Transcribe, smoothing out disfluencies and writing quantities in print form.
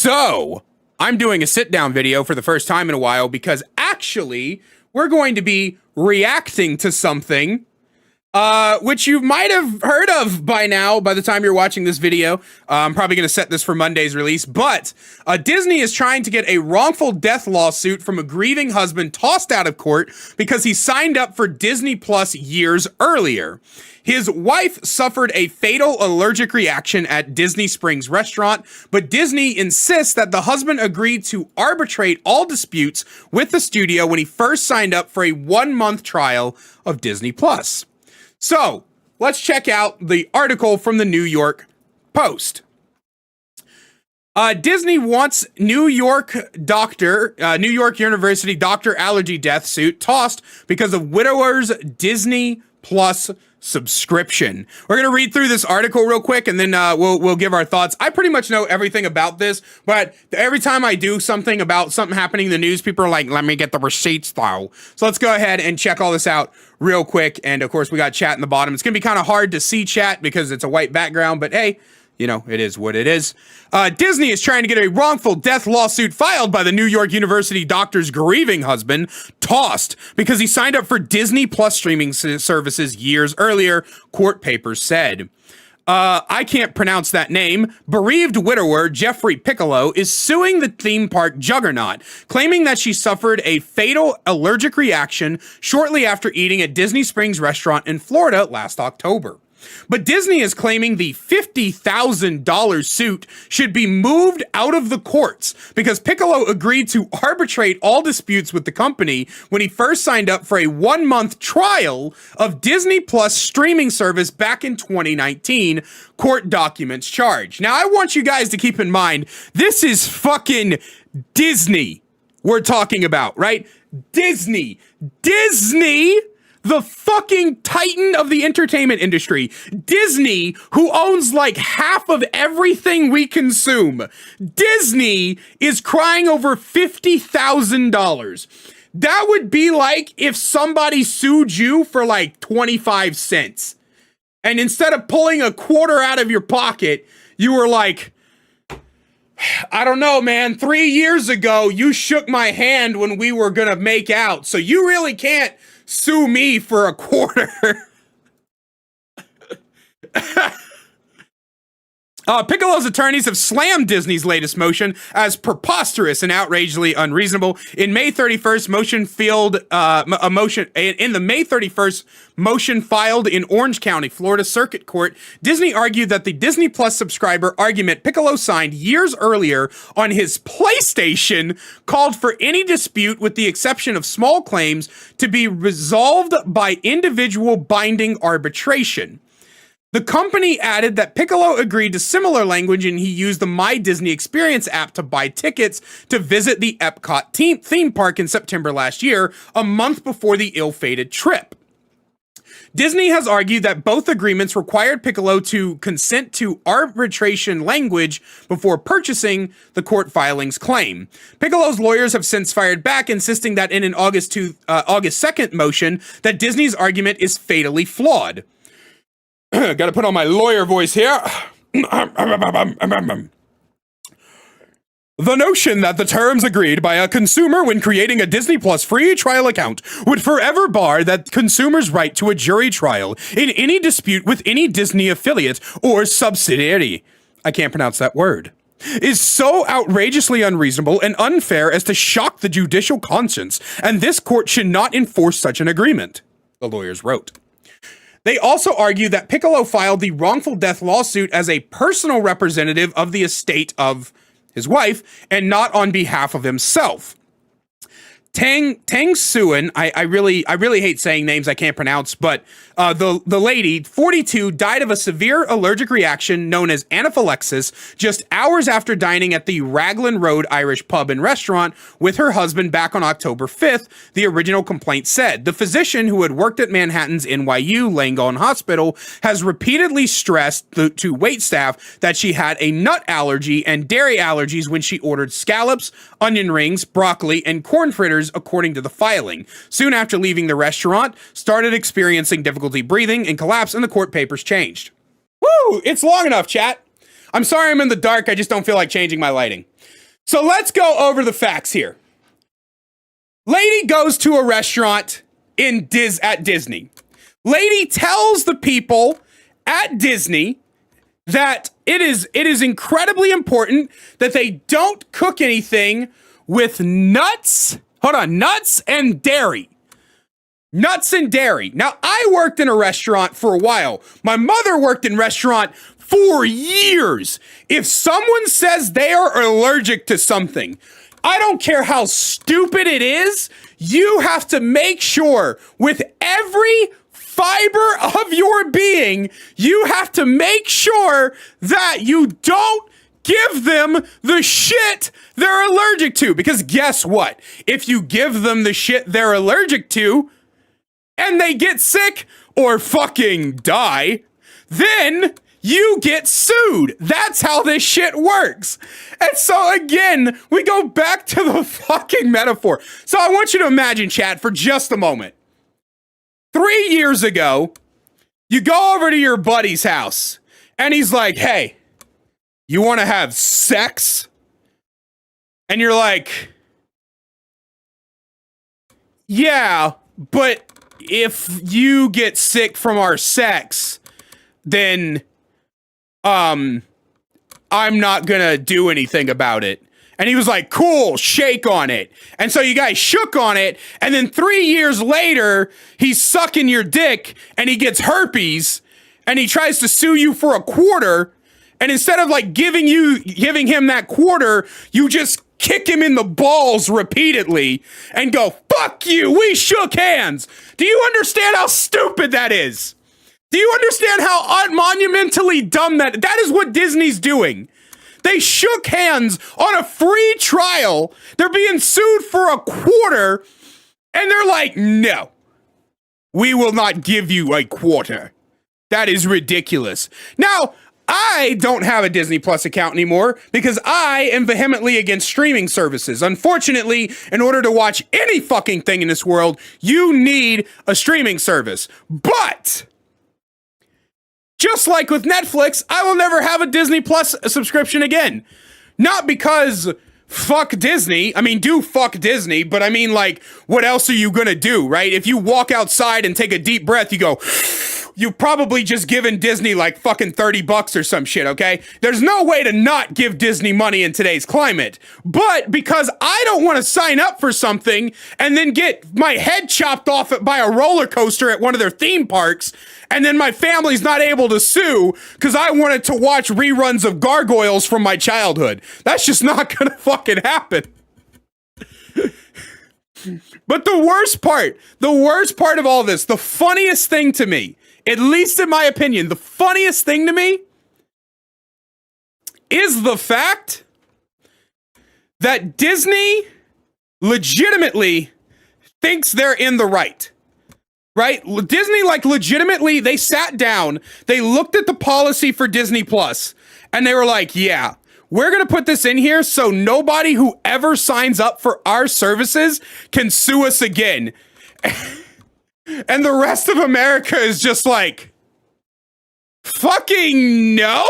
So, I'm doing a sit-down video for the first time in a while because actually, we're going to be reacting to something which you might have heard of by now by the time you're watching this video. I'm probably going to set this for Monday's release, but Disney is trying to get a wrongful death lawsuit from a grieving husband tossed out of court because he signed up for Disney Plus years earlier. His wife suffered a fatal allergic reaction at Disney Springs restaurant, but Disney insists that the husband agreed to arbitrate all disputes with the studio when he first signed up for a 1-month trial of Disney Plus. So, let's check out the article from the New York Post. Disney wants New York University doctor allergy death suit tossed because of widower's Disney Plus subscription. We're going to read through this article real quick and then we'll give our thoughts. I pretty much know everything about this, but every time I do something about something happening in the news, people are like, let me get the receipts though. So let's go ahead and check all this out real quick. And of course we got chat in the bottom. It's going to be kind of hard to see chat because it's a white background, but hey, you know, it is what it is. Disney is trying to get a wrongful death lawsuit filed by the New York University doctor's grieving husband tossed because he signed up for Disney Plus streaming services years earlier, court papers said. I can't pronounce that name. Bereaved widower Jeffrey Piccolo is suing the theme park juggernaut, claiming that she suffered a fatal allergic reaction shortly after eating at Disney Springs restaurant in Florida last October. But Disney is claiming the $50,000 suit should be moved out of the courts because Piccolo agreed to arbitrate all disputes with the company when he first signed up for a 1-month trial of Disney Plus streaming service back in 2019, court documents charge. Now, I want you guys to keep in mind, this is fucking Disney we're talking about, right? Disney, the fucking titan of the entertainment industry. Disney, who owns like half of everything we consume. Disney is crying over $50,000. That would be like if somebody sued you for like 25 cents. And instead of pulling a quarter out of your pocket, you were like, I don't know, man. 3 years ago, you shook my hand when we were gonna make out. So you really can't sue me for a quarter. Piccolo's attorneys have slammed Disney's latest motion as preposterous and outrageously unreasonable. In May 31st, in the May 31st motion filed in Orange County, Florida Circuit Court, Disney argued that the Disney Plus subscriber argument Piccolo signed years earlier on his PlayStation called for any dispute, with the exception of small claims, to be resolved by individual binding arbitration. The company added that Piccolo agreed to similar language and he used the My Disney Experience app to buy tickets to visit the Epcot theme park in September last year, a month before the ill-fated trip. Disney has argued that both agreements required Piccolo to consent to arbitration language before purchasing, the court filings claim. Piccolo's lawyers have since fired back, insisting that in an August 2nd motion that Disney's argument is fatally flawed. Gotta put on my lawyer voice here. The notion that the terms agreed by a consumer when creating a Disney Plus free trial account would forever bar that consumer's right to a jury trial in any dispute with any Disney affiliate or subsidiary, I can't pronounce that word, is so outrageously unreasonable and unfair as to shock the judicial conscience, and this court should not enforce such an agreement, the lawyers wrote. They also argue that Piccolo filed the wrongful death lawsuit as a personal representative of the estate of his wife and not on behalf of himself. Tang Suen, I really hate saying names I can't pronounce, but the lady, 42, died of a severe allergic reaction known as anaphylaxis just hours after dining at the Raglan Road Irish pub and restaurant with her husband back on October 5th, the original complaint said. The physician, who had worked at Manhattan's NYU Langone Hospital, has repeatedly stressed to waitstaff that she had a nut allergy and dairy allergies when she ordered scallops, onion rings, broccoli, and corn fritters, according to the filing. Soon after leaving the restaurant, started experiencing difficulty breathing and collapse, and the court papers changed. Woo! It's long enough, chat. I'm sorry I'm in the dark. I just don't feel like changing my lighting. So let's go over the facts here. Lady goes to a restaurant at Disney. Lady tells the people at Disney that it is incredibly important that they don't cook anything with nuts. Hold on, nuts and dairy. Nuts and dairy. Now, I worked in a restaurant for a while. My mother worked in restaurant for years. If someone says they are allergic to something, I don't care how stupid it is, you have to make sure with every fiber of your being, you have to make sure that you don't give them the shit they're allergic to. Because guess what? If you give them the shit they're allergic to, and they get sick or fucking die, then you get sued. That's how this shit works. And so again, we go back to the fucking metaphor. So I want you to imagine, chat, for just a moment. 3 years ago, you go over to your buddy's house and he's like, hey, you want to have sex? And you're like, yeah, but if you get sick from our sex, then I'm not gonna do anything about it. And he was like, cool, shake on it. And so you guys shook on it, and then 3 years later, he's sucking your dick and he gets herpes and he tries to sue you for a quarter. And instead of like giving him that quarter, you just kick him in the balls repeatedly and go, fuck you, we shook hands. Do you understand how stupid that is? Do you understand how monumentally dumb that is what Disney's doing? They shook hands on a free trial. They're being sued for a quarter, and they're like, no, we will not give you a quarter. That is ridiculous. Now, I don't have a Disney Plus account anymore because I am vehemently against streaming services. Unfortunately, in order to watch any fucking thing in this world, you need a streaming service. But just like with Netflix, I will never have a Disney Plus subscription again. Not because fuck Disney. I mean, do fuck Disney, but I mean, like, what else are you gonna do, right? If you walk outside and take a deep breath, you go, you've probably just given Disney like fucking $30 or some shit, okay? There's no way to not give Disney money in today's climate. But because I don't want to sign up for something and then get my head chopped off by a roller coaster at one of their theme parks, and then my family's not able to sue because I wanted to watch reruns of Gargoyles from my childhood. That's just not gonna fucking happen. But the worst part of all this, the funniest thing to me, at least in my opinion, the funniest thing to me is the fact that Disney legitimately thinks they're in the right. Right? Disney, like, legitimately, they sat down, they looked at the policy for Disney Plus, and they were like, yeah, we're going to put this in here so nobody who ever signs up for our services can sue us again. And the rest of America is just like, fucking no?